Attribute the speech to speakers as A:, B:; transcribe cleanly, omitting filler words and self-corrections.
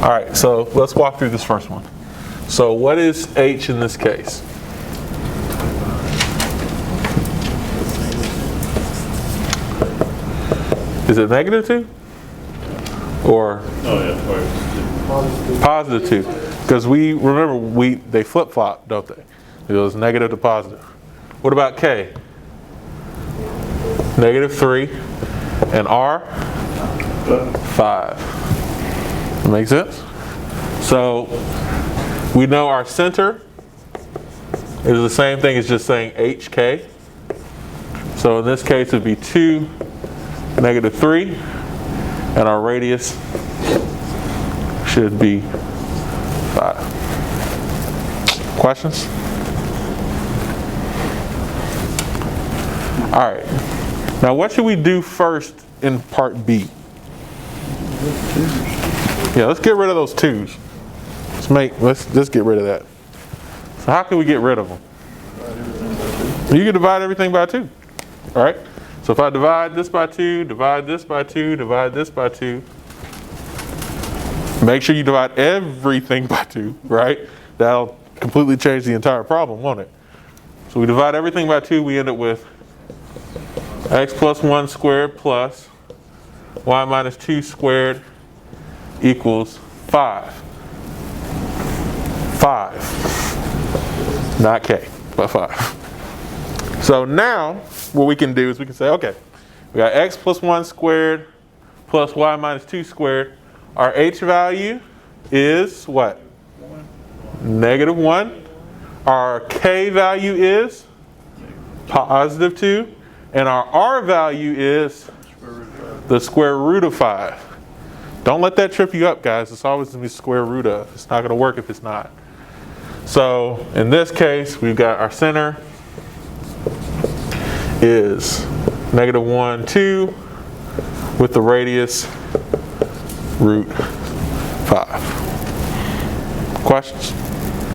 A: All right, so let's walk through this first one. So what is h in this case? Is it -2? Or positive 2? Because we remember they flip-flop, don't they? It goes negative to positive. What about k? -3 and r 5. Make sense? So we know our center is the same thing as just saying hk. So in this case it'd be 2, -3, and our radius should be 5. Questions? All right. Now what should we do first in part B? Yeah, let's get rid of those 2's. Let's just get rid of that. So how can we get rid of them? You can divide everything by 2. All right? So if I divide this by 2, divide this by 2, divide this by 2, make sure you divide everything by 2, right? That'll completely change the entire problem, won't it? So we divide everything by 2, we end up with x plus 1 squared plus y minus 2 squared equals 5. 5. Not k, but 5. So now what we can do is we can say, okay, we got x plus 1 squared plus y minus 2 squared. Our h value is what? -1. Our k value is positive 2. And our r value is the square root of 5. Don't let that trip you up, guys. It's always going to be square root of. It's not going to work if it's not. So in this case, we've got our center is -1, 2 with the radius root 5. Questions?